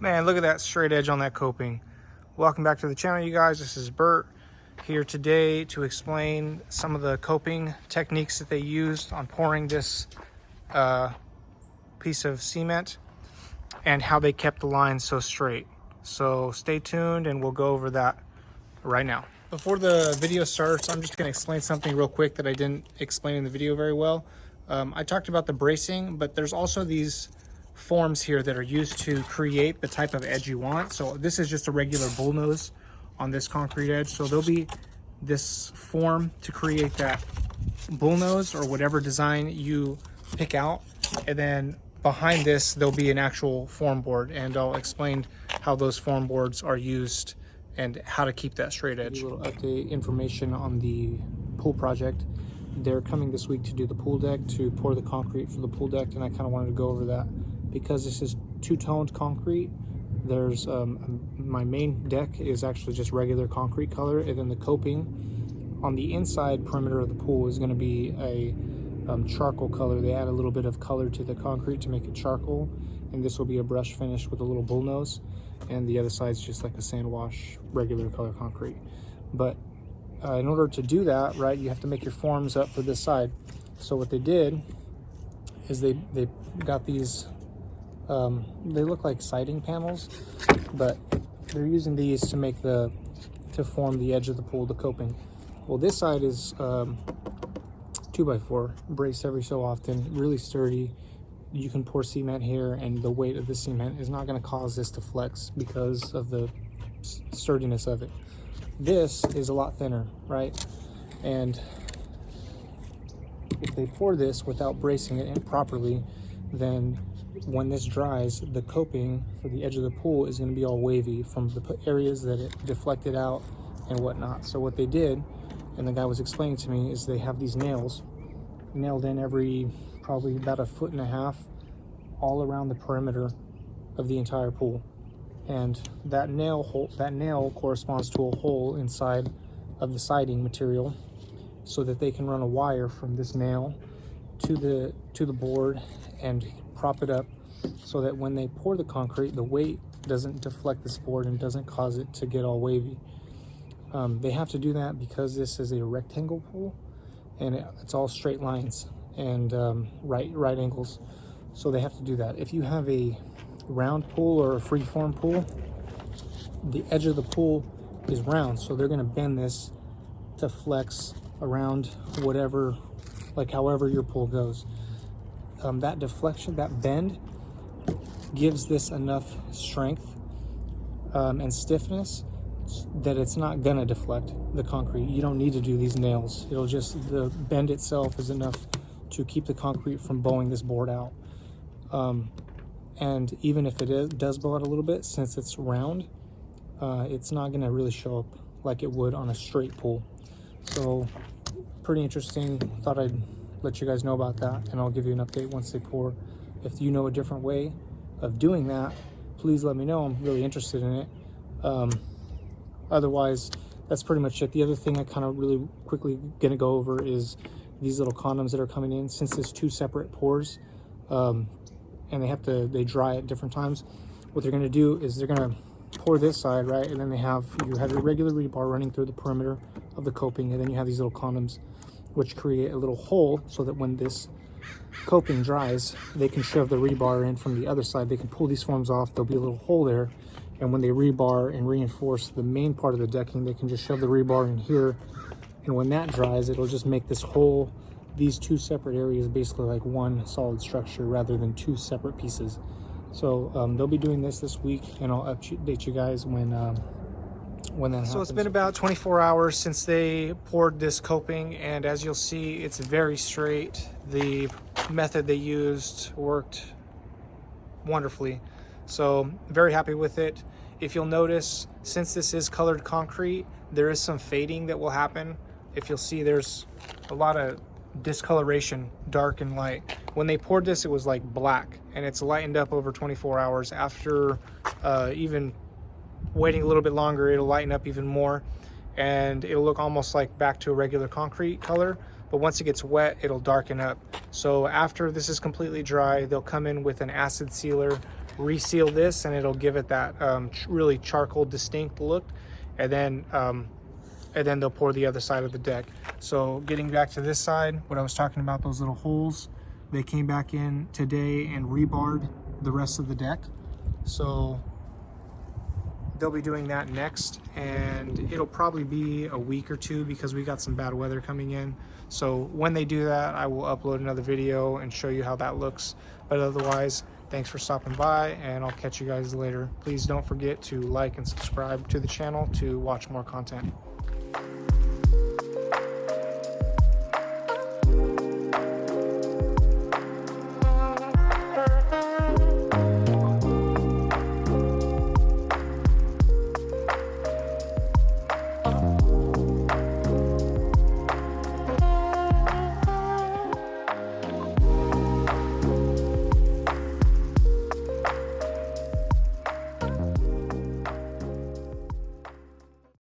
Man, look at that straight edge on that coping. Welcome back to the channel, you guys. This is Bert here today to explain some of the coping techniques that they used on pouring this piece of cement and how they kept the line so straight. So stay tuned and we'll go over that right now. Before the video starts, I'm just going to explain something real quick that I didn't explain in the video very well. I talked about the bracing, but there's also these forms here that are used to create the type of edge you want. So this is just a regular bullnose on this concrete edge. So there'll be this form to create that bullnose or whatever design you pick out. And then behind this, there'll be an actual form board, and I'll explain how those form boards are used and how to keep that straight edge. A little update information on the pool project. They're coming this week to do the pool deck, to pour the concrete for the pool deck, and I kind of wanted to go over that. Because this is two-toned concrete, there's my main deck is actually just regular concrete color, and then the coping on the inside perimeter of the pool is going to be a charcoal color. They add a little bit of color to the concrete to make it charcoal, and this will be a brush finish with a little bullnose, and the other side's just like a sand wash regular color concrete. But in order to do that, right, you have to make your forms up for this side. So what they did is they got these they look like siding panels, but they're using these to make to form the edge of the pool, the coping. Well, this side is 2x4 braced every so often, really sturdy. You can pour cement here, and the weight of the cement is not going to cause this to flex because of the sturdiness of it. This is a lot thinner, right? And if they pour this without bracing it in properly, then when this dries, the coping for the edge of the pool is going to be all wavy from the areas that it deflected out and whatnot. So what they did, and the guy was explaining to me, is they have these nails nailed in every probably about 1.5 feet all around the perimeter of the entire pool, and that nail corresponds to a hole inside of the siding material, so that they can run a wire from this nail to the board and prop it up, so that when they pour the concrete, the weight doesn't deflect this board and doesn't cause it to get all wavy. They have to do that because this is a rectangle pool, and it's all straight lines and right angles. So they have to do that. If you have a round pool or a freeform pool, the edge of the pool is round, so they're going to bend this to flex around whatever, like however your pool goes. That deflection, that bend, gives this enough strength and stiffness that it's not gonna deflect the concrete. You don't need to do these nails. It'll just, the bend itself is enough to keep the concrete from bowing this board out. And even if it does bow out a little bit, since it's round, it's not gonna really show up like it would on a straight pool. So pretty interesting. Thought I'd let you guys know about that, and I'll give you an update once they pour. If you know a different way of doing that, please let me know. I'm really interested in it. Otherwise, that's pretty much it. The other thing I kind of really quickly gonna go over is these little condoms that are coming in. Since it's 2 separate pours, and they dry at different times, what they're gonna do is they're gonna pour this side, right, and then you have your regular rebar running through the perimeter of the coping, and then you have these little condoms which create a little hole, so that when this coping dries, they can shove the rebar in from the other side. They can pull these forms off, there'll be a little hole there, and when they rebar and reinforce the main part of the decking, they can just shove the rebar in here, and when that dries, it'll just make this whole, these 2 separate areas basically like one solid structure rather than 2 separate pieces. So they'll be doing this week, and I'll update you guys when that happens. So it's been about 24 hours since they poured this coping, and as you'll see, it's very straight. The method they used worked wonderfully. So very happy with it. If you'll notice, since this is colored concrete, there is some fading that will happen. If you'll see, there's a lot of discoloration, dark and light. When they poured this, it was like black, and it's lightened up over 24 hours. After even waiting a little bit longer, it'll lighten up even more, and it'll look almost like back to a regular concrete color. But once it gets wet, it'll darken up. So after this is completely dry, they'll come in with an acid sealer reseal this, and it'll give it that really charcoal distinct look. And then they'll pour the other side of the deck. So getting back to this side, what I was talking about, those little holes, they came back in today and rebarred the rest of the deck. So they'll be doing that next, and it'll probably be a week or two because we got some bad weather coming in. So when they do that, I will upload another video and show you how that looks. But otherwise, thanks for stopping by, and I'll catch you guys later. Please don't forget to like and subscribe to the channel to watch more content.